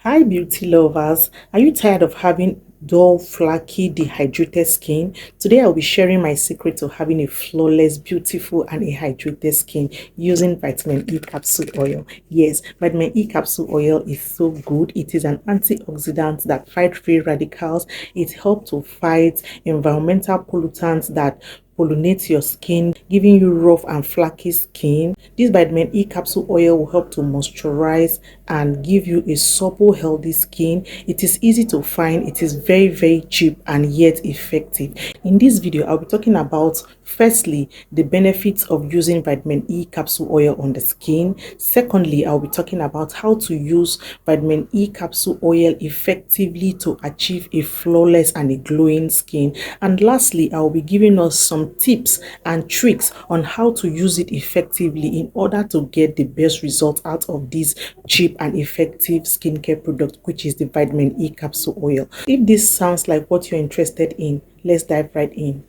Hi, beauty lovers. Are you tired of having dull, flaky, dehydrated skin? Today, I'll be sharing my secret to having a flawless, beautiful, and a hydrated skin using vitamin E capsule oil. Yes, vitamin E capsule oil is so good. It is an antioxidant that fights free radicals. It helps to fight environmental pollutants that pollinate your skin, giving you rough and flaky skin. This vitamin E capsule oil will help to moisturize and give you a supple, healthy skin. It is easy to find, it is very cheap and yet effective. In this video, I'll be talking about firstly the benefits of using vitamin E capsule oil on the skin. Secondly, I'll be talking about how to use vitamin E capsule oil effectively to achieve a flawless and a glowing skin. And lastly, I'll be giving us some tips and tricks on how to use it effectively in order to get the best result out of this cheap and effective skincare product, which is the vitamin E capsule oil. If this sounds like what you're interested in, let's dive right in.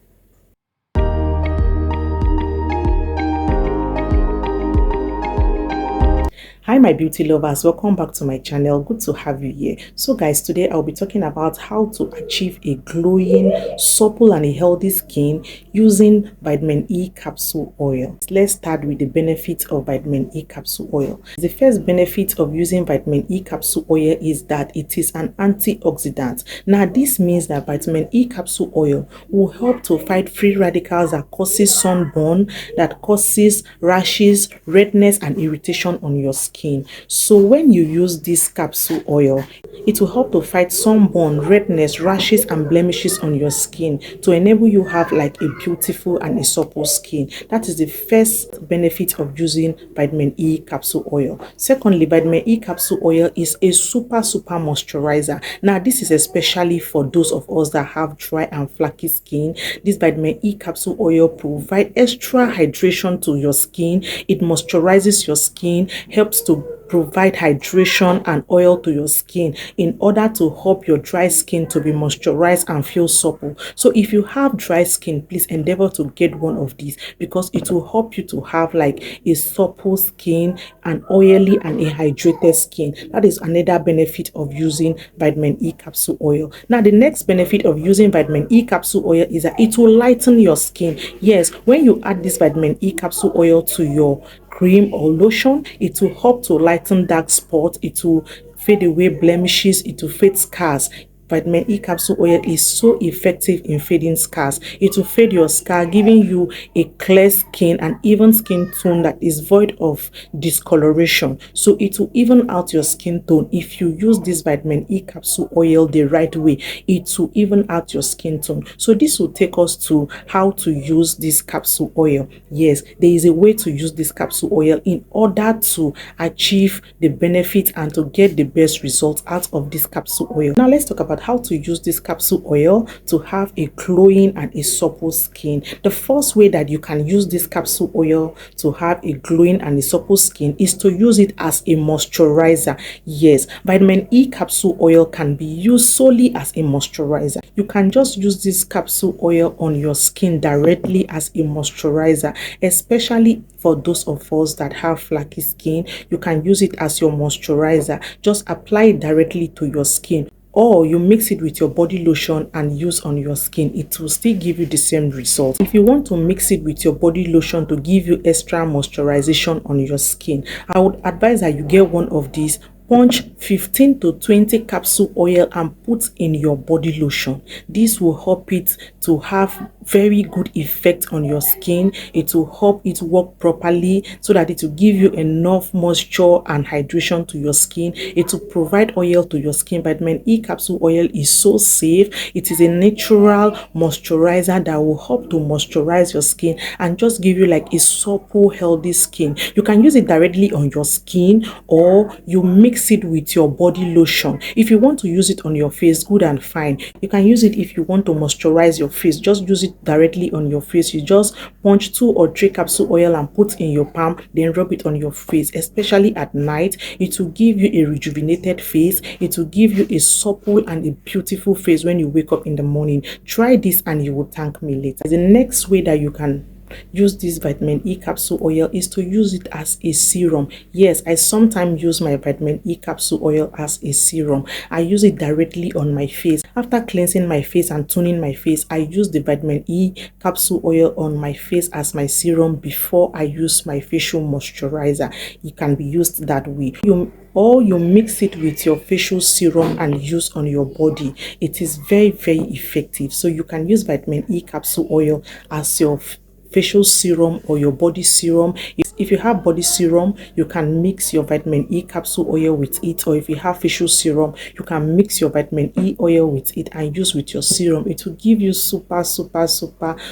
Hi my beauty lovers, welcome back to my channel. Good to have you here. So guys, today I'll be talking about how to achieve a glowing, supple and a healthy skin using vitamin E capsule oil. Let's start with the benefits of vitamin E capsule oil. The first benefit of using vitamin E capsule oil is that it is an antioxidant. Now this means that vitamin E capsule oil will help to fight free radicals that causes sunburn, that causes rashes, redness and irritation on your skin. So when you use this capsule oil, it will help to fight sunburn, redness, rashes and blemishes on your skin to enable you have like a beautiful and a supple skin. That is the first benefit of using vitamin E capsule oil. Secondly, vitamin E capsule oil is a super moisturizer. Now this is especially for those of us that have dry and flaky skin. This vitamin E capsule oil provides extra hydration to your skin. It moisturizes your skin, helps to provide hydration and oil to your skin in order to help your dry skin to be moisturized and feel supple. So if you have dry skin, please endeavor to get one of these because it will help you to have like a supple skin, an oily and a hydrated skin. That is another benefit of using vitamin E capsule oil. Now the next benefit of using vitamin E capsule oil is that it will lighten your skin. Yes, when you add this vitamin E capsule oil to your cream or lotion, it will help to lighten dark spots, it will fade away blemishes, it will fade scars. Vitamin E capsule oil is so effective in fading scars. It will fade your scar, giving you a clear skin and even skin tone that is void of discoloration. So it will even out your skin tone. If you use this vitamin E capsule oil the right way, it will even out your skin tone. So this will take us to how to use this capsule oil. Yes, there is a way to use this capsule oil in order to achieve the benefit and to get the best results out of this capsule oil. Now let's talk about how to use this capsule oil to have a glowing and a supple skin. The first way that you can use this capsule oil to have a glowing and a supple skin is to use it as a moisturizer. Yes, vitamin E capsule oil can be used solely as a moisturizer. You can just use this capsule oil on your skin directly as a moisturizer, especially for those of us that have flaky skin. You can use it as your moisturizer. Just apply it directly to your skin, or you mix it with your body lotion and use on your skin. It will still give you the same result. If you want to mix it with your body lotion to give you extra moisturization on your skin, I would advise that you get one of these. Punch 15 to 20 capsule oil and put in your body lotion. This will help it to have very good effect on your skin. It will help it work properly so that it will give you enough moisture and hydration to your skin. It will provide oil to your skin. Vitamin E capsule oil is so safe. It is a natural moisturizer that will help to moisturize your skin and just give you like a supple, healthy skin. You can use it directly on your skin, or you mix it with your body lotion. If you want to use it on your face, good and fine. You can use it if you want to moisturize your face. Just use it directly on your face. You just punch 2 or 3 capsule oil and put in your palm, then rub it on your face, especially at night. It will give you a rejuvenated face. It will give you a supple and a beautiful face when you wake up in the morning. Try this and you will thank me later. The next way that you can use this vitamin E capsule oil is to use it as a serum. Yes, I sometimes use my vitamin E capsule oil as a serum. I use it directly on my face. After cleansing my face and toning my face, I use the vitamin E capsule oil on my face as my serum before I use my facial moisturizer. It can be used that way. Or you mix it with your facial serum and use on your body. It is very, very effective. So you can use vitamin E capsule oil as your facial serum or your body serum. If you have body serum, you can mix your vitamin E capsule oil with it, or if you have facial serum, you can mix your vitamin E oil with it and use with your serum. It will give you super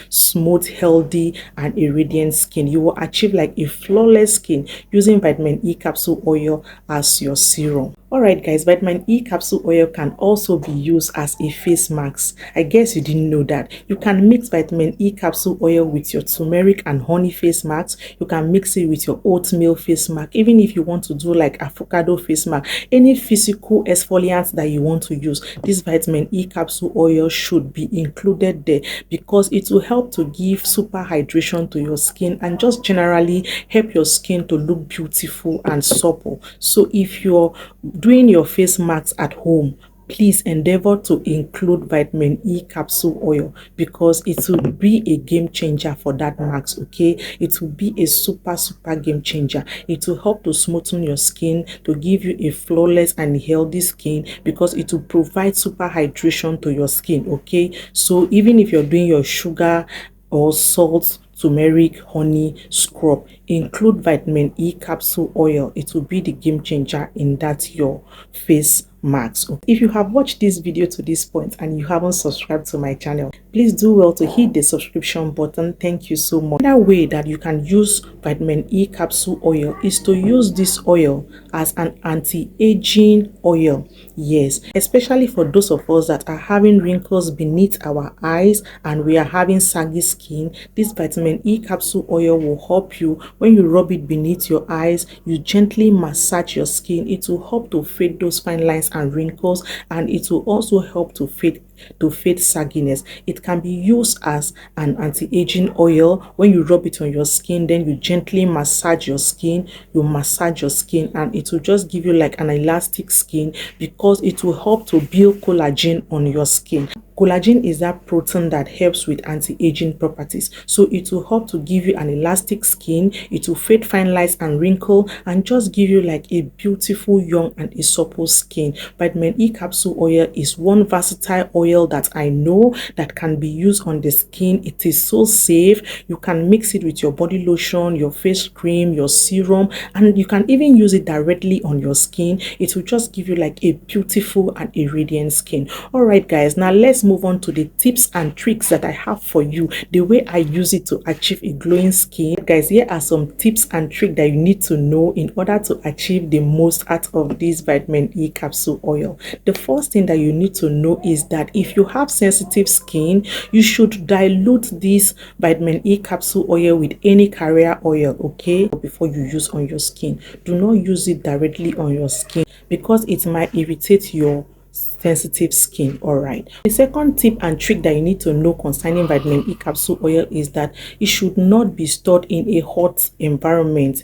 smooth, healthy and a radiant skin. You will achieve like a flawless skin using vitamin E capsule oil as your serum. Alright guys, vitamin E capsule oil can also be used as a face mask. I guess you didn't know that. You can mix vitamin E capsule oil with your turmeric and honey face mask. You can mix it with your oatmeal face mask. Even if you want to do like avocado face mask, any physical exfoliant that you want to use, this vitamin E capsule oil should be included there because it will help to give super hydration to your skin and just generally help your skin to look beautiful and supple. So if you're doing your face masks at home, please endeavor to include vitamin E capsule oil because it will be a game changer for that mask. Okay, it will be a super game changer. It will help to smoothen your skin, to give you a flawless and healthy skin because it will provide super hydration to your skin. Okay, so even if you're doing your sugar or salt, turmeric, honey scrub, include vitamin E capsule oil. It will be the game changer in that your face mask. If you have watched this video to this point and you haven't subscribed to my channel, please do well to hit the subscription button. Thank you so much. Another way that you can use vitamin E capsule oil is to use this oil as an anti-aging oil. Yes, especially for those of us that are having wrinkles beneath our eyes and we are having saggy skin, this vitamin E capsule oil will help you. When you rub it beneath your eyes, you gently massage your skin. It will help to fade those fine lines and wrinkles, and it will also help to fade sagginess. It can be used as an anti-aging oil. When you rub it on your skin, then you gently massage your skin. And it will just give you like an elastic skin because it will help to build collagen on your skin. Collagen is that protein that helps with anti-aging properties. So it will help to give you an elastic skin. It will fade fine lines and wrinkle and just give you like a beautiful, young and a supple skin. Vitamin E capsule oil is one versatile oil that I know that can be used on the skin. It is so safe. You can mix it with your body lotion, your face cream, your serum, and you can even use it directly on your skin. It will just give you like a beautiful and a radiant skin. All right guys, now let's move on to the tips and tricks that I have for you, the way I use it to achieve a glowing skin. Guys, here are some tips and tricks that you need to know in order to achieve the most out of this vitamin E capsule oil. The first thing that you need to know is that if you have sensitive skin, you should dilute this vitamin E capsule oil with any carrier oil, okay, before you use on your skin. Do not use it directly on your skin because it might irritate your sensitive skin. All right, the second tip and trick that you need to know concerning vitamin E capsule oil is that it should not be stored in a hot environment.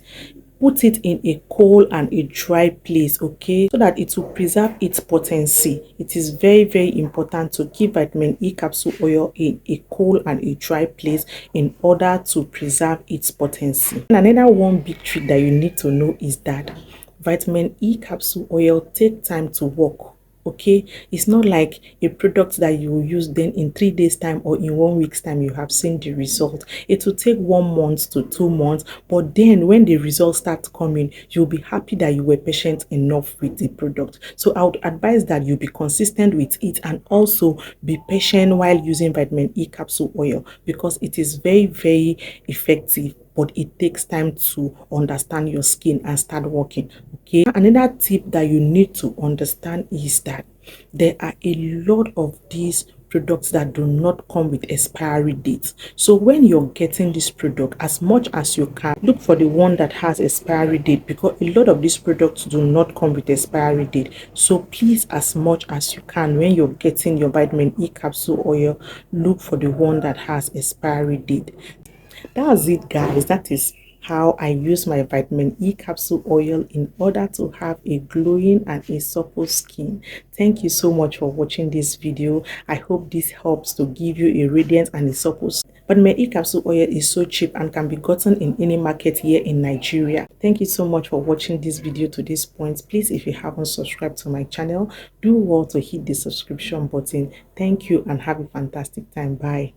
Put it in a cool and a dry place, okay, so that it will preserve its potency. It is very important to keep vitamin E capsule oil in a cool and a dry place in order to preserve its potency. And another one big trick that you need to know is that vitamin E capsule oil takes time to work. Okay, it's not like a product that you will use then in 3 days time or in 1 week's time you have seen the result. It will take 1 month to 2 months, but then when the results start coming, you'll be happy that you were patient enough with the product. So I would advise that you be consistent with it and also be patient while using vitamin E capsule oil because it is very effective, but it takes time to understand your skin and start working. Okay, another tip that you need to understand is that there are a lot of these products that do not come with expiry dates. So when you're getting this product, as much as you can, look for the one that has expiry date because a lot of these products do not come with expiry date. So please, as much as you can, when you're getting your vitamin E capsule oil, look for the one that has expiry date. That's it, guys. That is how I use my vitamin E capsule oil in order to have a glowing and a supple skin. Thank you so much for watching this video. I hope this helps to give you a radiant and a supple skin. But my e-capsule oil is so cheap and can be gotten in any market here in Nigeria. Thank you so much for watching this video to this point. Please, if you haven't subscribed to my channel, do well to hit the subscription button. Thank you and have a fantastic time. Bye.